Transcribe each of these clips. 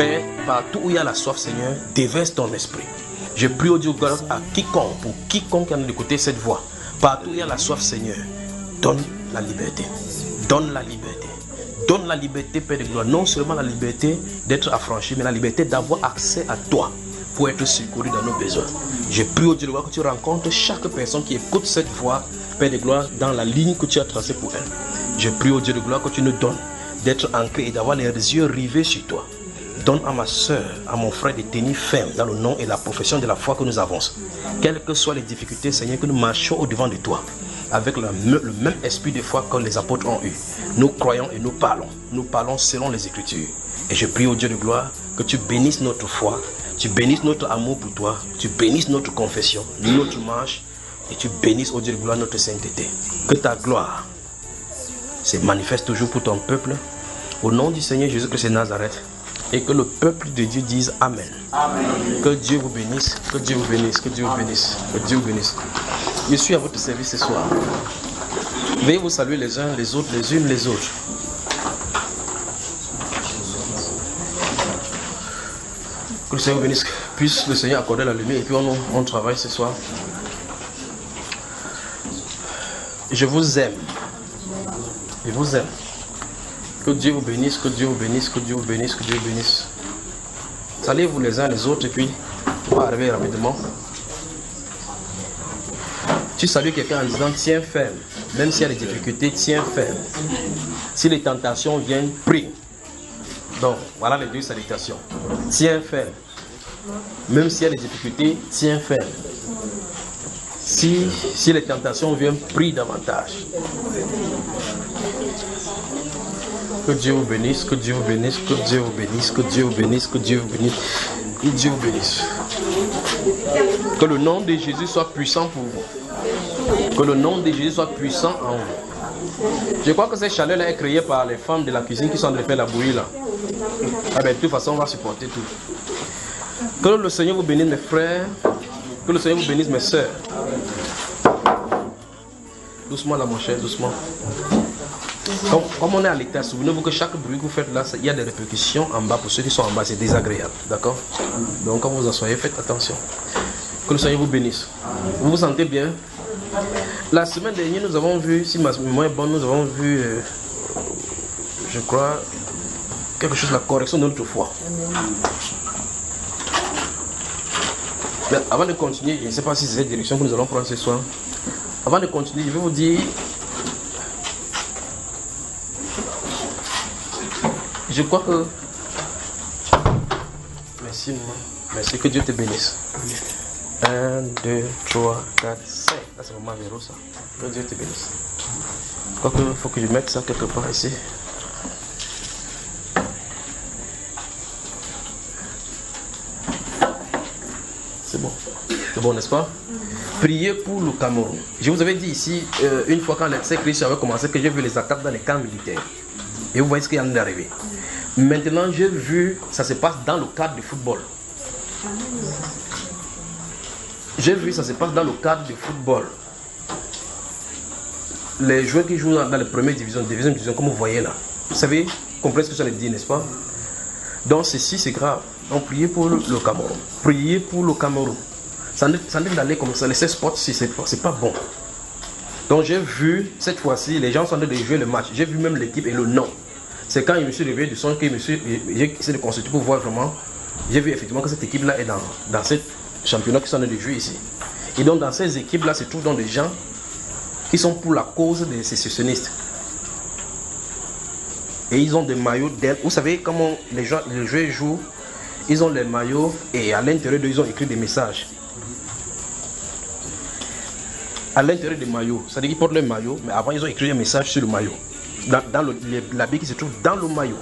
Père, partout où il y a la soif, Seigneur, déverse ton esprit. Je prie au Dieu gloire à quiconque, pour quiconque qui a écouté cette voix. Partout où il y a la soif, Seigneur, donne la liberté. Donne la liberté. Donne la liberté, Père de gloire. Non seulement la liberté d'être affranchi, mais la liberté d'avoir accès à toi pour être secouru dans nos besoins. Je prie au Dieu de gloire que tu rencontres chaque personne qui écoute cette voix, Père de gloire, dans la ligne que tu as tracée pour elle. Je prie au Dieu de gloire que tu nous donnes d'être ancré et d'avoir les yeux rivés sur toi. Donne à ma soeur, à mon frère de tenir ferme dans le nom et la profession de la foi que nous avançons. Quelles que soient les difficultés, Seigneur, que nous marchons au-devant de toi, avec le même esprit de foi que les apôtres ont eu. Nous croyons et nous parlons. Nous parlons selon les Écritures. Et je prie au Dieu de gloire que tu bénisses notre foi, tu bénisses notre amour pour toi, tu bénisses notre confession, notre marche, et tu bénisses au Dieu de gloire notre sainteté. Que ta gloire se manifeste toujours pour ton peuple. Au nom du Seigneur Jésus-Christ de Nazareth. Et que le peuple de Dieu dise Amen. Amen. Que Dieu vous bénisse, que Dieu vous bénisse, que Dieu vous bénisse, que Dieu vous bénisse. Je suis à votre service ce soir. Veuillez vous saluer les uns les autres, les unes les autres. Que le Seigneur vous bénisse, puisse le Seigneur accorder la lumière et puis on travaille ce soir. Je vous aime. Je vous aime. Que Dieu vous bénisse, que Dieu vous bénisse, que Dieu vous bénisse, que Dieu vous bénisse. Saluez-vous les uns les autres et puis on va arriver rapidement. Tu salues quelqu'un en disant tiens ferme. Même s'il y a des difficultés, tiens ferme. Si les tentations viennent, prie. Donc voilà les deux salutations. Tiens ferme. Même s'il y a des difficultés, tiens ferme. Si les tentations viennent, prie davantage. Que Dieu vous bénisse, que Dieu vous bénisse, que Dieu vous bénisse, que Dieu vous bénisse, que Dieu vous bénisse, que Dieu vous bénisse. Que le nom de Jésus soit puissant pour vous. Que le nom de Jésus soit puissant en vous. Je crois que cette chaleur-là est créée par les femmes de la cuisine qui sont en train de faire la bouillie là. Ah ben, de toute façon, on va supporter tout. Que le Seigneur vous bénisse mes frères. Que le Seigneur vous bénisse mes soeurs. Doucement là mon cher, doucement. Comme on est à l'état, souvenez-vous que chaque bruit que vous faites là, il y a des répercussions en bas. Pour ceux qui sont en bas, c'est désagréable. D'accord? Donc quand vous en soyez, faites attention. Que le Seigneur vous bénisse. Vous vous sentez bien? La semaine dernière, nous avons vu, si ma mémoire est bonne, nous avons vu, je crois, quelque chose, la correction de notre foi. Mais avant de continuer, je ne sais pas si c'est cette direction que nous allons prendre ce soir. Avant de continuer, je vais vous dire... Je crois que... Merci, maman. Merci, que Dieu te bénisse. 1, 2, 3, 4, 5. Là, c'est maman Véro, ça. Que Dieu te bénisse. Je crois qu'il faut que je mette ça quelque part ici. C'est bon. C'est bon, n'est-ce pas? Priez pour le Cameroun. Je vous avais dit ici, une fois quand l'excès Christ avait commencé, que j'ai vu les attaques dans les camps militaires. Et vous voyez ce qui est en train d'arriver. Maintenant, j'ai vu, ça se passe dans le cadre du football. J'ai vu, ça se passe dans le cadre du football. Les joueurs qui jouent dans les premières divisions, deuxième division, comme vous voyez là. Vous savez, comprenez ce que ça veut dire, n'est-ce pas? Donc ceci, c'est grave. Donc priez pour le Cameroun. Priez pour le Cameroun. Ça n'est d'aller comme ça. Laissez sport, c'est pas bon. Donc j'ai vu, cette fois-ci, les gens sont en train de jouer le match. J'ai vu même l'équipe et le nom. C'est quand je me suis réveillé du son que j'ai essayé de consulter pour voir vraiment. J'ai vu effectivement que cette équipe-là est dans ce championnat qui sont en train de jouer ici. Et donc dans ces équipes-là se trouvent donc des gens qui sont pour la cause des sécessionnistes. Et ils ont des maillots d'aile. Vous savez comment les joueurs jouent? Ils ont les maillots et à l'intérieur d'eux, ils ont écrit des messages. À l'intérieur des maillots, c'est-à-dire qu'ils portent le maillot, mais avant ils ont écrit un message sur le maillot. Dans l'habit qui se trouve dans le maillot.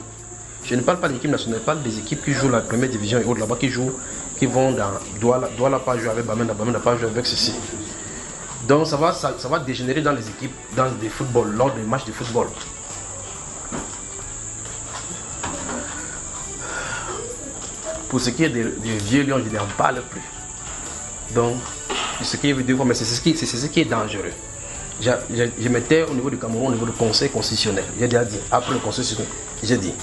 Je ne parle pas de l'équipe nationale, je parle des équipes qui jouent la première division et autres là-bas, qui vont dans Douala pas jouer avec Bamenda, Bamenda pas jouer avec ceci. Donc ça va dégénérer dans les équipes, dans des footballs, lors des matchs de football. Pour ce qui est des vieux lions, je n'en parle plus. Donc, ce qui est vidéo, mais c'est ce qui est dangereux. Je mettais au niveau du Cameroun, au niveau du conseil constitutionnel. J'ai déjà dit, après le conseil constitutionnel, j'ai dit,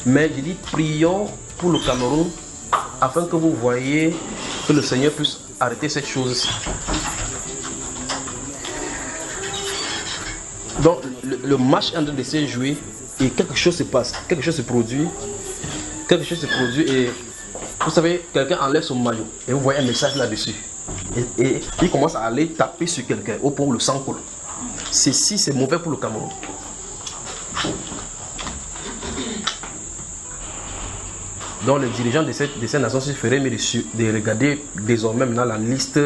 Mais je dis prions pour le Cameroun afin que vous voyez que le Seigneur puisse arrêter cette chose-ci. Donc le match est en train de se jouer et quelque chose se passe, quelque chose se produit et vous savez, quelqu'un enlève son maillot et vous voyez un message là-dessus. Et il commence à aller taper sur quelqu'un au point où le sang coule. Ceci, c'est mauvais pour le Cameroun. Donc les dirigeants de ces nations se feraient mieux de regarder désormais maintenant la liste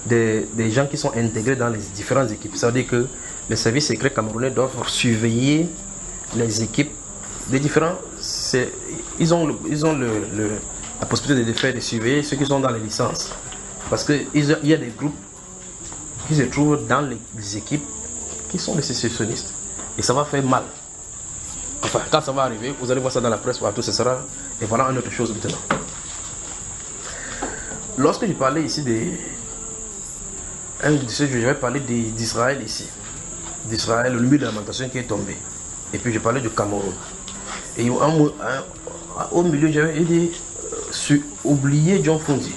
des gens qui sont intégrés dans les différentes équipes. Ça veut dire que les services secrets camerounais doivent surveiller les équipes des différents. Ils ont la possibilité de surveiller ceux qui sont dans les licences. Parce qu'il y a des groupes qui se trouvent dans les équipes qui sont des sécessionnistes. Et ça va faire mal. Enfin, quand ça va arriver, vous allez voir ça dans la presse partout, ce sera. Et voilà une autre chose maintenant. Lorsque je parlais ici je vais parler d'Israël ici. D'Israël, le mur de lamentation qui est tombé. Et puis je parlais du Cameroun. Et au milieu, j'avais dit oubliez John Fondi.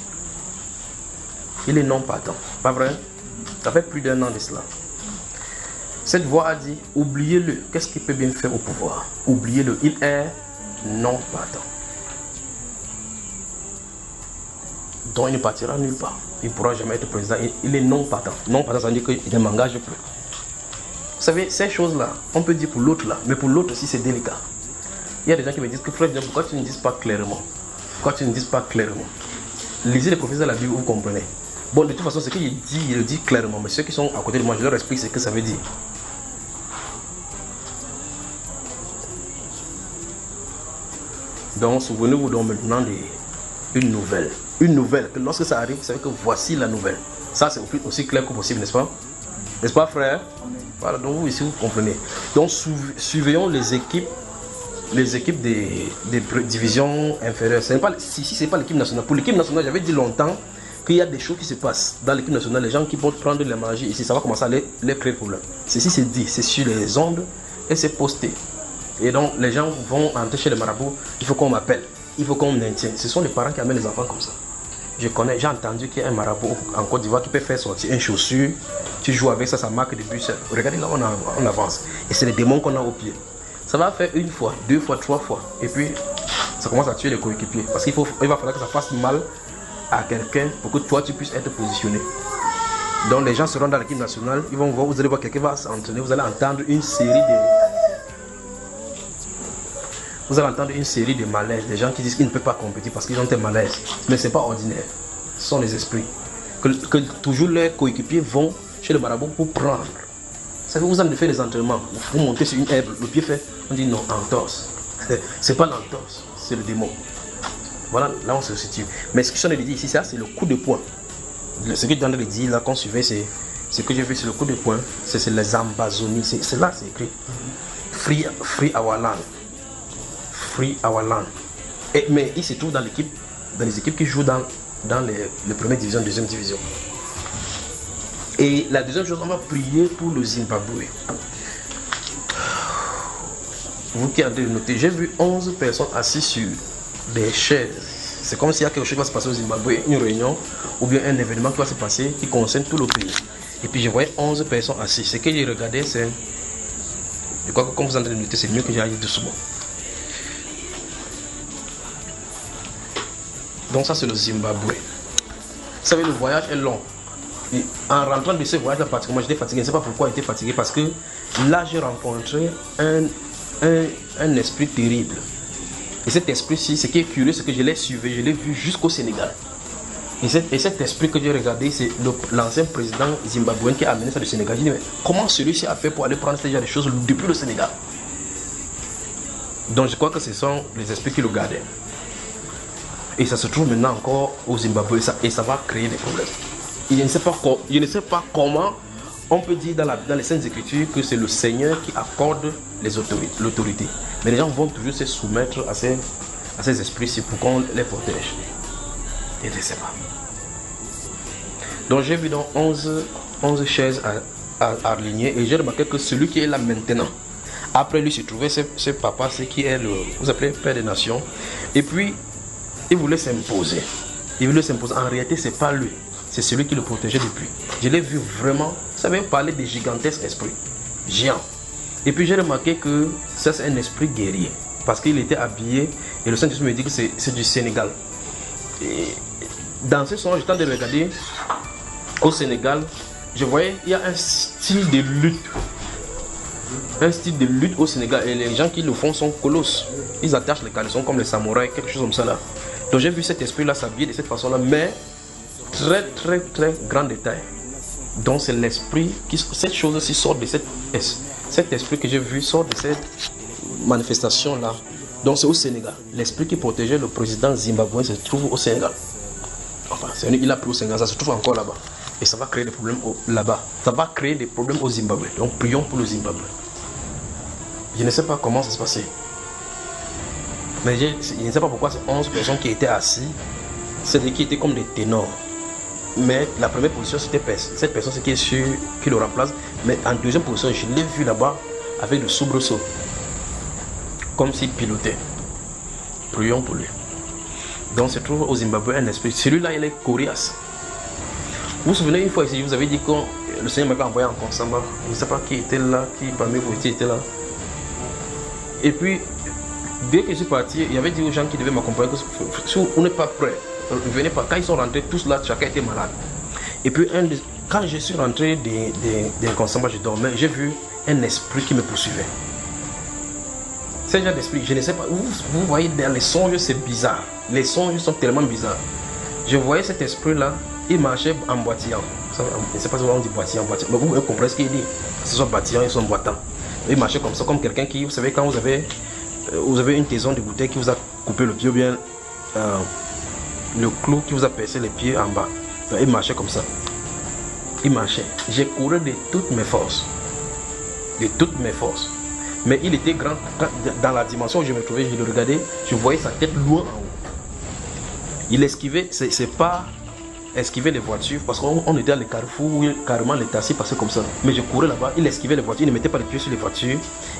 Il est non partant. Pas vrai? Ça fait plus d'1 an de cela. Cette voix a dit oubliez-le. Qu'est-ce qu'il peut bien faire au pouvoir? Oubliez-le. Il est non partant. Donc il ne partira nulle part. Il ne pourra jamais être président. Il est non partant. Non partant, ça veut dire qu'il ne m'engage plus. Vous savez, ces choses-là, on peut dire pour l'autre là, mais pour l'autre aussi c'est délicat. Il y a des gens qui me disent que frère, pourquoi tu ne dis pas clairement? Pourquoi tu ne dis pas clairement? Lisez les prophéties de la Bible, vous comprenez. Bon, de toute façon, ce qu'il dit, il le dit clairement. Mais ceux qui sont à côté de moi, je leur explique ce que ça veut dire. Donc, souvenez-vous donc maintenant d'une nouvelle. Une nouvelle, que lorsque ça arrive, vous savez que voici la nouvelle. Ça, c'est aussi clair que possible, n'est-ce pas? N'est-ce pas, frère? Voilà, donc vous ici, vous comprenez. Donc, surveillons les équipes des divisions inférieures. Si c'est pas l'équipe nationale. Pour l'équipe nationale, j'avais dit longtemps qu'il y a des choses qui se passent dans l'équipe nationale. Les gens qui vont prendre de la magie ici, ça va commencer à les créer problème. Ceci c'est dit, c'est sur les ondes et c'est posté. Et donc les gens vont entrer chez les marabouts, il faut qu'on m'appelle, il faut qu'on maintienne. Ce sont les parents qui amènent les enfants comme ça. J'ai entendu qu'il y a un marabout en Côte d'Ivoire qui peut faire sortir une chaussure, tu joues avec ça, ça marque des buts. Regardez là, on avance. Et c'est les démons qu'on a au pied. Ça va faire une fois, deux fois, trois fois. Et puis, ça commence à tuer les coéquipiers. Parce qu'il va falloir que ça fasse mal à quelqu'un pour que toi, tu puisses être positionné. Donc, les gens seront dans l'équipe nationale. Ils vont voir, vous allez voir quelqu'un va s'entraîner. Vous allez entendre une série de malaises. Des gens qui disent qu'ils ne peuvent pas compétir parce qu'ils ont un malaise. Mais ce n'est pas ordinaire. Ce sont les esprits. Que toujours les coéquipiers vont chez le marabout pour prendre. Ça fait que vous allez faire des entraînements, vous montez sur une herbe, le pied fait, on dit non, entorse. C'est pas l'entorse, c'est le démon. Voilà, là on se situe. Mais ce que je suis en train de dire ici, ça c'est le coup de poing. Ce que je viens de dire là, qu'on suivait, c'est ce que j'ai vu, c'est le coup de poing, c'est les ambazonis. C'est là, c'est écrit. Free our land. Free our land. Mais il se trouve dans les équipes qui jouent dans les premières divisions, deuxième division. Et la deuxième chose, on va prier pour le Zimbabwe. Vous qui avez noté, j'ai vu 11 personnes assises sur des chaises. C'est comme s'il y a quelque chose qui va se passer au Zimbabwe, une réunion ou bien un événement qui va se passer qui concerne tout le pays. Et puis je voyais 11 personnes assises. Ce que j'ai regardé, c'est... Je crois que comme vous avez noté, c'est mieux que j'aille doucement. Donc ça, c'est le Zimbabwe. Vous savez, le voyage est long. Et en rentrant de ce voyage-là, particulièrement, j'étais fatigué. Je ne sais pas pourquoi j'étais fatigué. Parce que là, j'ai rencontré un esprit terrible. Et cet esprit-ci, ce qui est curieux, c'est que je l'ai suivi, je l'ai vu jusqu'au Sénégal. Et cet esprit que j'ai regardé, c'est l'ancien président zimbabwéen qui a amené ça du Sénégal. J'ai dit, mais comment celui-ci a fait pour aller prendre ce genre de choses depuis le Sénégal? Donc je crois que ce sont les esprits qui le gardaient. Et ça se trouve maintenant encore au Zimbabwe et ça va créer des problèmes. Je ne sais pas comment on peut dire dans les Saintes Écritures que c'est le Seigneur qui accorde l'autorité. Mais les gens vont toujours se soumettre à ces esprits pour qu'on les protège. Et je ne sais pas. Donc j'ai vu donc 11 chaises à aligner et j'ai remarqué que celui qui est là maintenant Après lui se trouvait ce papa, c'est qui est le, vous appelez Père des Nations. Et puis, il voulait s'imposer. Il voulait s'imposer. En réalité, c'est pas lui. C'est celui qui le protégeait depuis. Je l'ai vu vraiment, vous savez, parler des gigantesques esprits. Géants. Et puis j'ai remarqué que ça c'est un esprit guerrier. Parce qu'il était habillé, et le Saint-Esprit me dit que c'est du Sénégal. Et dans ce son, j'étais en train de regarder au Sénégal, je voyais il y a un style de lutte. Un style de lutte au Sénégal. Et les gens qui le font sont colosses. Ils attachent les caleçons comme les samouraïs, quelque chose comme ça là. Donc j'ai vu cet esprit-là s'habiller de cette façon-là, mais très très très grand détail. Donc c'est l'esprit qui, cette chose-ci sort de cet esprit que j'ai vu sort de cette manifestation-là. Donc c'est au Sénégal. L'esprit qui protégeait le président zimbabwéen se trouve au Sénégal. Enfin, il a pris au Sénégal, ça se trouve encore là-bas. Et ça va créer des problèmes là-bas. Ça va créer des problèmes au Zimbabwe. Donc prions pour le Zimbabwe. Je ne sais pas comment ça se passait. Mais je ne sais pas pourquoi c'est 11 personnes qui étaient assis. C'est qui étaient comme des ténors. Mais la première position c'était cette personne qui est sur, qui le remplace. Mais en deuxième position, je l'ai vu là-bas avec le soubresaut. Comme s'il pilotait. Prions pour lui. Donc se trouve au Zimbabwe un esprit. Celui-là il est coriace. Vous vous souvenez une fois ici, je vous avais dit que le Seigneur m'avait envoyé en Consamba. Je ne sais pas qui était là, qui parmi vous était là. Et puis, dès que je suis parti, il y avait dit aux gens qui devaient m'accompagner que si on n'est pas prêt, ne venez pas. Quand ils sont rentrés, tous là, chacun était malade. Et puis, quand je suis rentré des Consamba, je dormais, j'ai vu un esprit qui me poursuivait. C'est genre d'esprit, je ne sais pas. Vous voyez, dans les songes, c'est bizarre. Les songes sont tellement bizarres. Je voyais cet esprit-là, il marchait en boitillant. Je ne sais pas si on dit boitillant, mais vous comprenez ce qu'il dit. Que ce soit boitillant, ils sont boitants. Il marchait comme ça, comme quelqu'un qui, vous savez, quand vous avez une taison de bouteille qui vous a coupé le pied, ou bien le clou qui vous a percé les pieds en bas. Donc, il marchait comme ça. Il marchait. J'ai couru de toutes mes forces. De toutes mes forces. Mais il était grand. Dans la dimension où je me trouvais, je le regardais, je voyais sa tête loin en haut. Il esquivait, c'est pas esquiver les voitures, parce qu'on était à les carrefours où carrément les taxis passaient comme ça. Mais je courais là-bas, il esquivait les voitures, il ne mettait pas les pieds sur les voitures,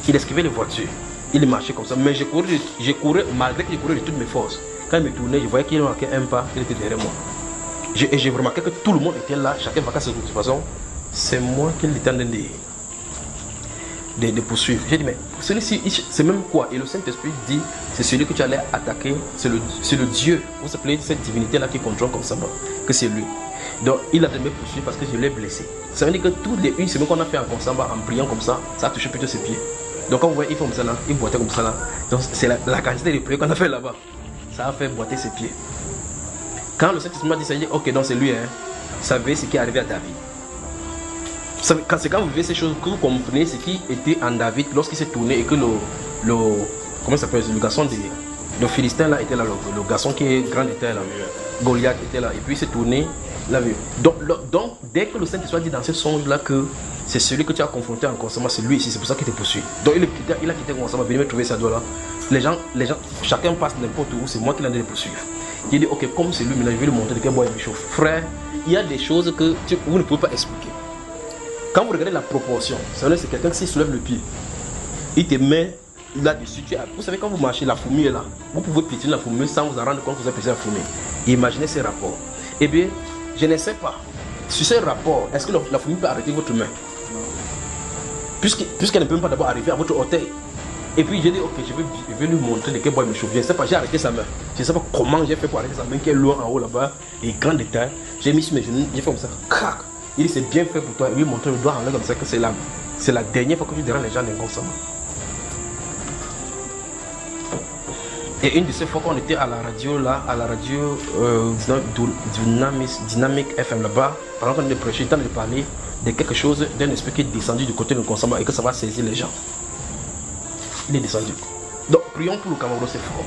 il esquivait les voitures. Il marchait comme ça. Mais je courais malgré que je courais de toutes mes forces. Quand il me tournait, je voyais qu'il marquait un pas, il était derrière moi. Et j'ai remarqué que tout le monde était là, chacun va casser de toute façon. C'est moi qui l'étais en train de poursuivre. J'ai dit, mais celui-ci, c'est même quoi? Et le Saint-Esprit dit, c'est celui que tu allais attaquer, c'est le Dieu. Vous appelez cette divinité-là qui contrôle comme ça, que c'est lui. Donc il a de me poursuivre parce que je l'ai blessé. Ça veut dire que toutes les une semaine qu'on a fait en Consamba, en priant comme ça, ça a touché plutôt ses pieds. Donc quand vous voyez, il fait comme ça là, il boitait comme ça là. Donc c'est la quantité de prières qu'on a fait là-bas. Ça a fait boiter ses pieds. Quand le Saint-Esprit m'a dit, ça dit, ok, donc c'est lui, hein. Vous savez ce qui est arrivé à David. C'est quand vous vivez ces choses que vous comprenez ce qui était en David lorsqu'il s'est tourné et que comment ça s'appelle, le garçon de Philistin là était là, le garçon qui est grand était là, Goliath était là, et puis il s'est tourné, là. Donc dès que le Saint-Esprit dit dans ce songe là que c'est celui que tu as confronté en Consamba, c'est lui ici, c'est pour ça qu'il te poursuit. Donc il a quitté Consamba, venu me trouver sa doigt là. Les gens, chacun passe n'importe où, c'est moi qui l'ai poursuivre. Il dit ok, comme c'est lui, maintenant je vais lui montrer de quel bois il me chauffe. Frère, il y a des choses que vous ne pouvez pas expliquer. Quand vous regardez la proportion, c'est quelqu'un qui soulève le pied, il te met là-dessus. Vous savez, quand vous marchez, la fourmi est là. Vous pouvez piétiner la fourmi sans vous en rendre compte que vous avez piétiné la fourmi. Imaginez ces rapports. Eh bien, je ne sais pas. Sur ces rapports, est-ce que la fourmi peut arrêter votre main? Puisqu'elle ne peut même pas d'abord arriver à votre orteil. Et puis j'ai dit, ok, je vais lui montrer de quel bois il me chauffe. Je ne sais pas, j'ai arrêté sa main. Je ne sais pas comment j'ai fait pour arrêter sa main qui est loin en haut là-bas. Et grand détail. J'ai mis sur mes genoux, j'ai fait comme ça. Crac. Il dit, c'est bien fait pour toi. Et lui montrer le doigt en l'air comme ça que c'est la dernière fois que tu déranges les gens d'un Consamba. Et une de ces fois qu'on était à la radio là, à la radio Dynamique FM là-bas, pendant qu'on est prêché, il est en train de parler de quelque chose, d'un esprit qui est descendu du côté de Consamba et que ça va saisir les gens. Il est descendu. Donc prions pour le Cameroun, c'est fort.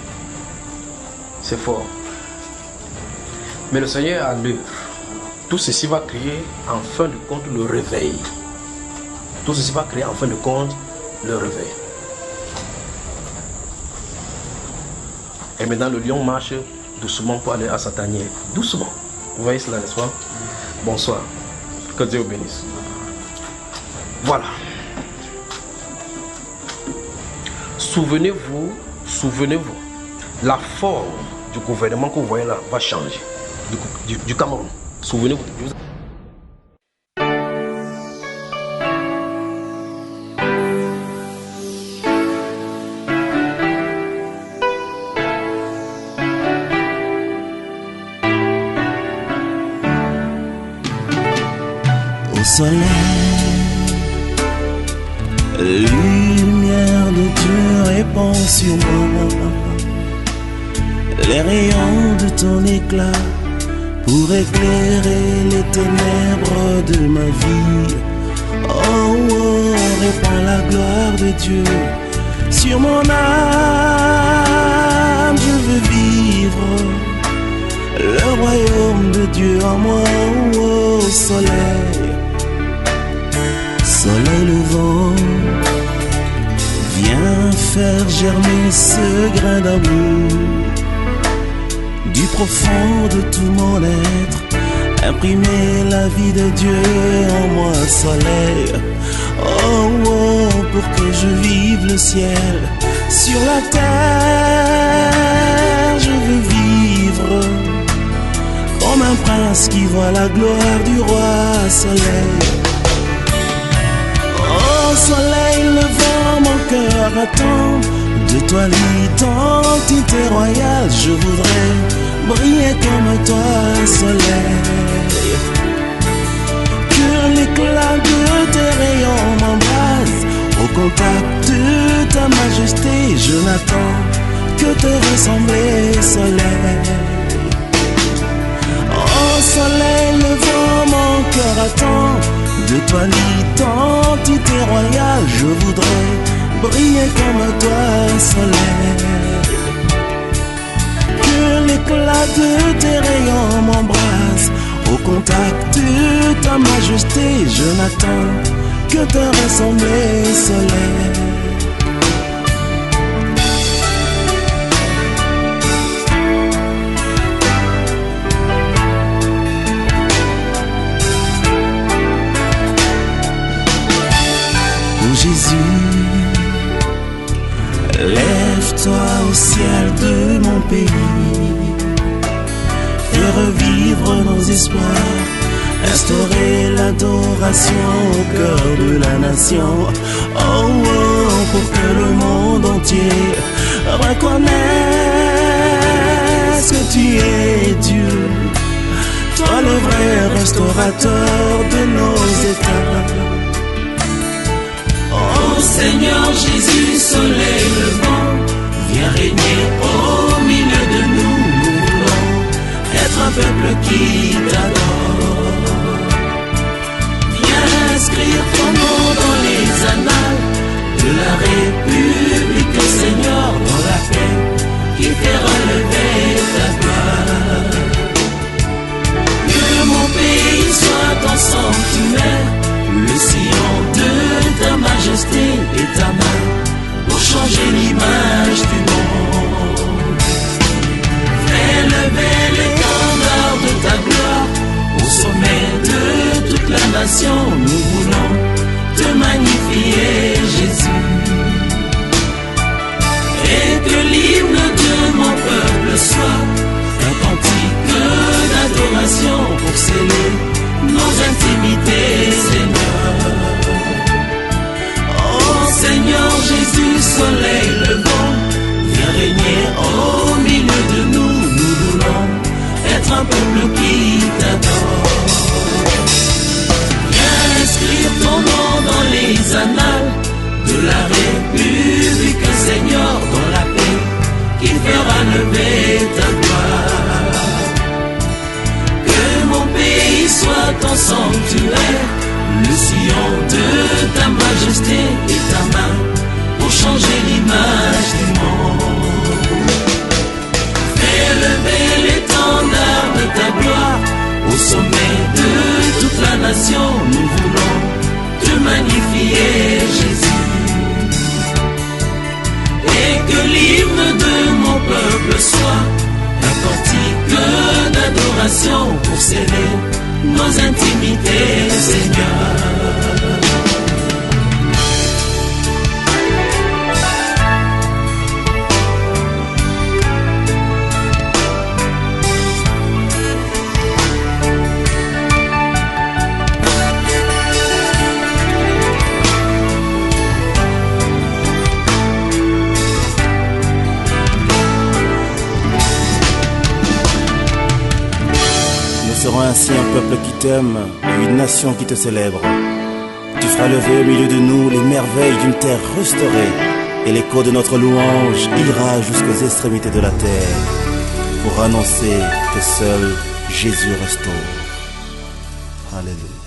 C'est fort. Mais le Seigneur a l'œuvre. Tout ceci va créer en fin de compte le réveil. Tout ceci va créer en fin de compte le réveil. Et maintenant le lion marche doucement pour aller à sa tanière. Doucement. Vous voyez cela, n'est-ce pas? Bonsoir. Que Dieu vous bénisse. Voilà. souvenez-vous, la forme du gouvernement que vous voyez là va changer. Du Cameroun. Souvenez-vous. Au soleil, lumière de Dieu répand sur moi. Les rayons de ton éclat pour éclairer les ténèbres de ma vie. Oh, oh, répand la gloire de Dieu sur mon âme. Je veux vivre le royaume de Dieu en moi. Oh, soleil, soleil levant, viens faire germer ce grain d'amour. Du profond de tout mon être, imprimer la vie de Dieu en moi, soleil. Oh, oh, pour que je vive le ciel sur la terre. Je veux vivre comme un prince qui voit la gloire du roi, soleil. Oh, soleil levant, mon cœur attend de toi l'identité royale. Je voudrais briller comme toi, soleil. Que l'éclat de tes rayons m'embrase. Au contact de ta majesté, je n'attends que te ressembler, soleil. Oh, soleil levant, mon cœur attend de toi l'identité royale. Je voudrais briller comme toi, soleil. Que l'éclat de tes rayons m'embrase. Au contact de ta majesté, je n'attends que te ressembler, soleil. Oh Jésus, lève-toi au ciel de mon pays, fais revivre nos espoirs, instaurer l'adoration au cœur de la nation. Oh, oh, pour que le monde entier reconnaisse que tu es Dieu, toi le vrai restaurateur de nos états. Oh Seigneur Jésus, soleil levant, viens régner au milieu de nous. Nous voulons être un peuple qui t'adore. Viens inscrire ton nom dans les annales de la République, Seigneur, dans la paix qui fait relever ta gloire. Que mon pays soit ton sanctuaire, le sillon de ta majesté et ta main pour changer l'image du monde. Fais lever l'étendard de ta gloire au sommet de toute la nation. Nous voulons te magnifier, Jésus. Et que l'hymne de mon peuple soit un cantique d'adoration pour sceller nos intimités, Seigneur. Oh Seigneur Jésus, soleil levant, viens régner au milieu de nous. Nous voulons être un peuple qui t'adore. Viens inscrire ton nom dans les annales de la République, Seigneur, dans la paix qui fera lever ta gloire. Que mon pays soit ton sanctuaire, le sillon de ta majesté et ta main pour changer l'image du monde. Fais lever l'étendard de ta gloire au sommet de toute la nation. Nous voulons te magnifier, Jésus. Et que l'hymne de mon peuple soit un cantique d'adoration pour sceller nos intimités, Seigneur. serons ainsi un peuple qui t'aime et une nation qui te célèbre. Tu feras lever au milieu de nous les merveilles d'une terre restaurée, et l'écho de notre louange ira jusqu'aux extrémités de la terre pour annoncer que seul Jésus restaure. Alléluia.